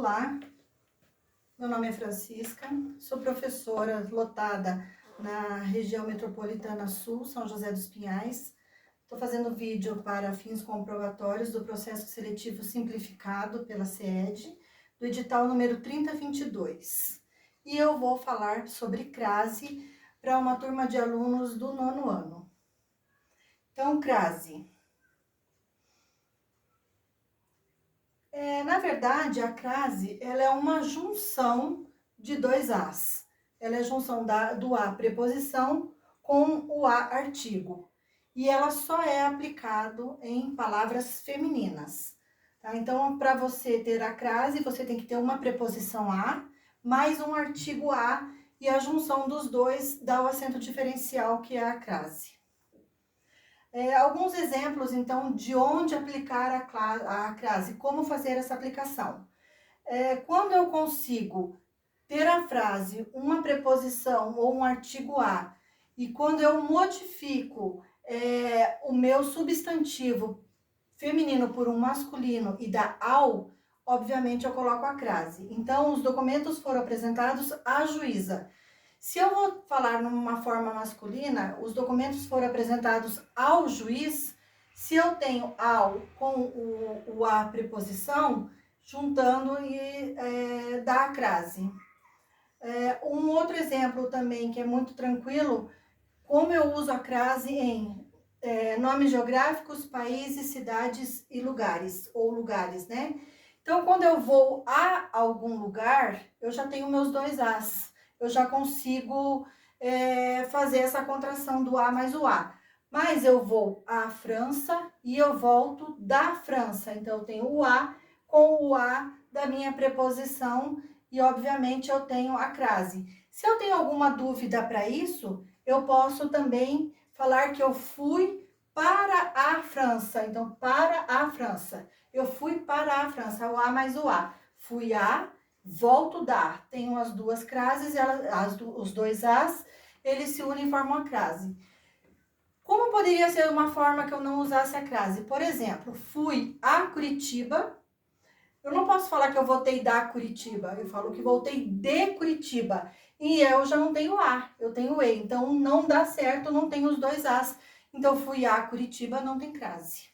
Olá, meu nome é Francisca, sou professora lotada na região metropolitana sul, São José dos Pinhais. Estou fazendo vídeo para fins comprobatórios do processo seletivo simplificado pela CED, do edital número 3022. E eu vou falar sobre crase para uma turma de alunos do 9º ano. Então, crase. Na verdade, a crase ela é uma junção de dois As. Ela é a junção do A preposição com o A artigo. E ela só é aplicado em palavras femininas. Tá? Então, para você ter a crase, você tem que ter uma preposição A, mais um artigo A, e a junção dos dois dá o acento diferencial, que é a crase. Alguns exemplos, então, de onde aplicar a crase, como fazer essa aplicação. Quando eu consigo ter a frase, uma preposição ou um artigo A, e quando eu modifico o meu substantivo feminino por um masculino e dá ao, obviamente eu coloco a crase. Então, os documentos foram apresentados à juíza. Se eu vou falar numa forma masculina, os documentos foram apresentados ao juiz. Se eu tenho ao com o a preposição, juntando e dá a crase. Um outro exemplo também que é muito tranquilo, como eu uso a crase em nomes geográficos, países, cidades e lugares, ou lugares, né? Então, quando eu vou a algum lugar, eu já tenho meus dois As. Eu já consigo fazer essa contração do A mais o A. Mas eu vou à França e eu volto da França. Então, eu tenho o A com o A da minha preposição e, obviamente, eu tenho a crase. Se eu tenho alguma dúvida para isso, eu posso também falar que eu fui para a França. Então, para a França. Eu fui para a França, o A mais o A. Fui a, volto da. Tenho as duas crases, os dois As, eles se unem e formam a crase. Como poderia ser uma forma que eu não usasse a crase? Por exemplo, fui a Curitiba. Eu não posso falar que eu voltei da Curitiba, eu falo que voltei de Curitiba. E eu já não tenho A, eu tenho E. Então, não dá certo, não tenho os dois As. Então, fui a Curitiba, não tem crase.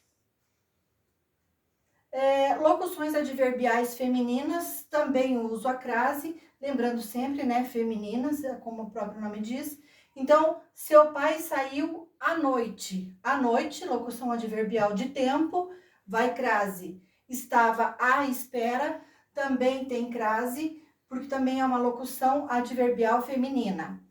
Locuções adverbiais femininas, também uso a crase, lembrando sempre, né, femininas, como o próprio nome diz. Então, seu pai saiu à noite. À noite, locução adverbial de tempo, vai crase. Estava à espera, também tem crase, porque também é uma locução adverbial feminina.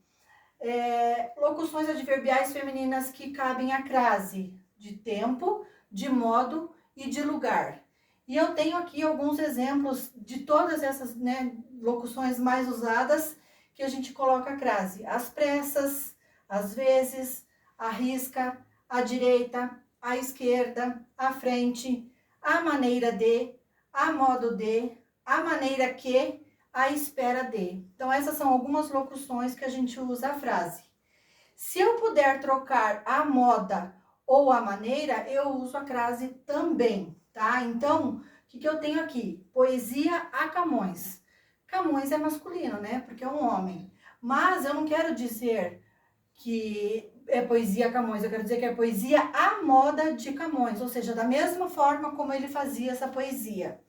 Locuções adverbiais femininas que cabem a crase, de tempo, de modo e de lugar. E eu tenho aqui alguns exemplos de todas essas, né, locuções mais usadas que a gente coloca a crase. Às pressas, às vezes, à risca, à direita, à esquerda, à frente, à maneira de, a modo de, a maneira que, à espera de. Então, essas são algumas locuções que a gente usa a frase. Se eu puder trocar a moda ou a maneira, eu uso a crase também, tá? Então, o que eu tenho aqui? Poesia a Camões. Camões é masculino, né? Porque é um homem. Mas eu não quero dizer que é poesia a Camões, eu quero dizer que é poesia à moda de Camões, ou seja, da mesma forma como ele fazia essa poesia.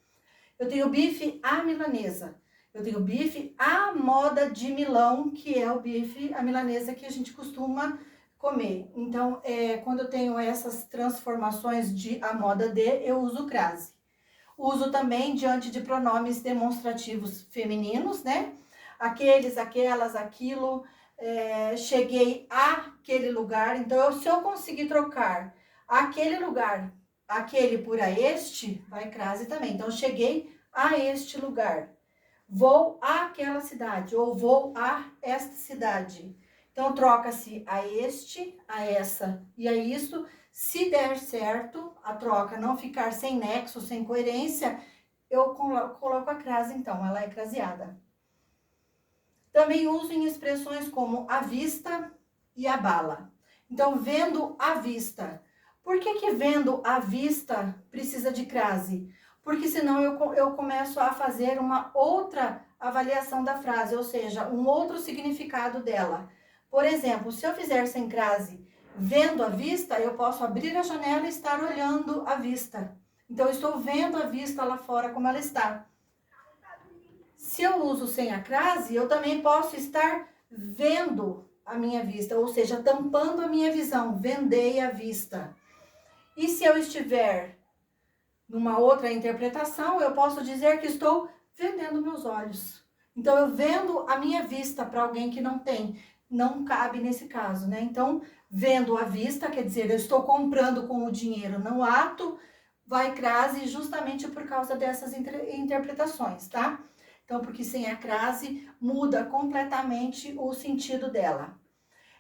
Eu tenho bife à milanesa. Eu tenho bife à moda de Milão, que é o bife à milanesa que a gente costuma comer. Então, quando eu tenho essas transformações de à moda de, eu uso crase. Uso também diante de pronomes demonstrativos femininos, né? Aqueles, aquelas, aquilo, cheguei àquele lugar. Então, se eu conseguir trocar aquele lugar, aquele por a este, vai crase também. Então, cheguei a este lugar. Vou àquela cidade, ou vou a esta cidade. Então, troca-se a este, a essa e a isso. Se der certo, a troca não ficar sem nexo, sem coerência, eu coloco a crase, então, ela é craseada. Também uso em expressões como à vista e à bala. Então, vendo à vista. Por que vendo à vista precisa de crase? porque senão eu começo a fazer uma outra avaliação da frase, ou seja, um outro significado dela. Por exemplo, se eu fizer sem crase vendo a vista, eu posso abrir a janela e estar olhando a vista. Então, eu estou vendo a vista lá fora como ela está. Se eu uso sem a crase, eu também posso estar vendo a minha vista, ou seja, tampando a minha visão, vendei a vista. E se eu estiver numa outra interpretação, eu posso dizer que estou vendendo meus olhos. Então, eu vendo a minha vista para alguém que não tem, não cabe nesse caso, né? Então, vendo a vista, quer dizer, eu estou comprando com o dinheiro no ato, vai crase justamente por causa dessas interpretações, tá? Então, porque sem a crase muda completamente o sentido dela.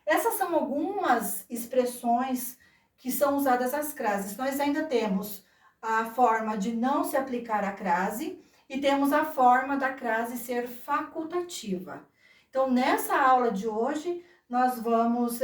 Essas são algumas expressões que são usadas as crases. Nós ainda temos a forma de não se aplicar a crase e temos a forma da crase ser facultativa. Então, nessa aula de hoje, nós vamos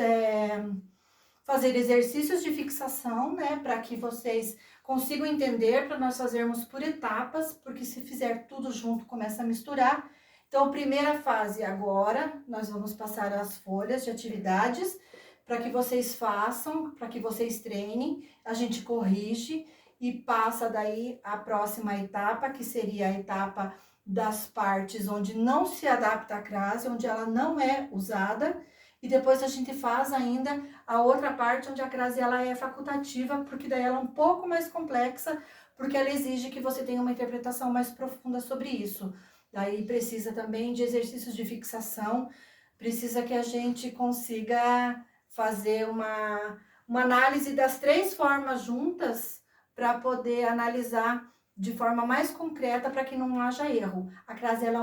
fazer exercícios de fixação, né, para que vocês consigam entender, para nós fazermos por etapas, porque se fizer tudo junto, começa a misturar. Então, primeira fase agora, nós vamos passar as folhas de atividades para que vocês façam, para que vocês treinem, a gente corrige e passa daí a próxima etapa, que seria a etapa das partes onde não se adapta a crase, onde ela não é usada, e depois a gente faz ainda a outra parte onde a crase ela é facultativa, porque daí ela é um pouco mais complexa, porque ela exige que você tenha uma interpretação mais profunda sobre isso. Daí precisa também de exercícios de fixação, precisa que a gente consiga fazer uma análise das três formas juntas para poder analisar de forma mais concreta para que não haja erro. A crase ela é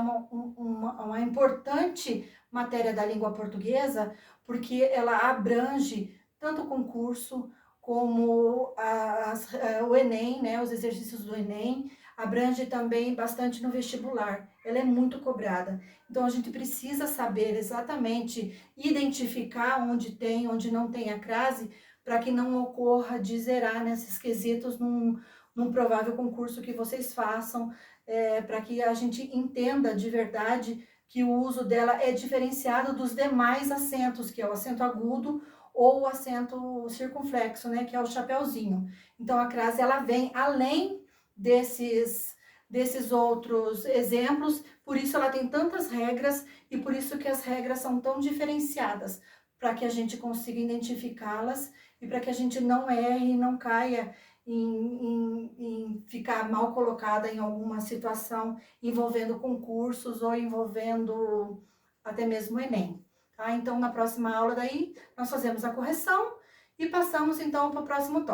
uma importante matéria da língua portuguesa porque ela abrange tanto o concurso como o Enem, né, os exercícios do Enem, abrange também bastante no vestibular. Ela é muito cobrada. Então, a gente precisa saber exatamente identificar onde tem, onde não tem a crase, para que não ocorra de zerar nesses quesitos num provável concurso que vocês façam, para que a gente entenda de verdade que o uso dela é diferenciado dos demais acentos, que é o acento agudo ou o acento circunflexo, né, que é o chapeuzinho. Então, a crase, ela vem além desses outros exemplos, por isso ela tem tantas regras e por isso que as regras são tão diferenciadas, para que a gente consiga identificá-las e para que a gente não erre e não caia em ficar mal colocada em alguma situação envolvendo concursos ou envolvendo até mesmo o Enem. Tá? Então, na próxima aula daí, nós fazemos a correção e passamos então para o próximo tópico.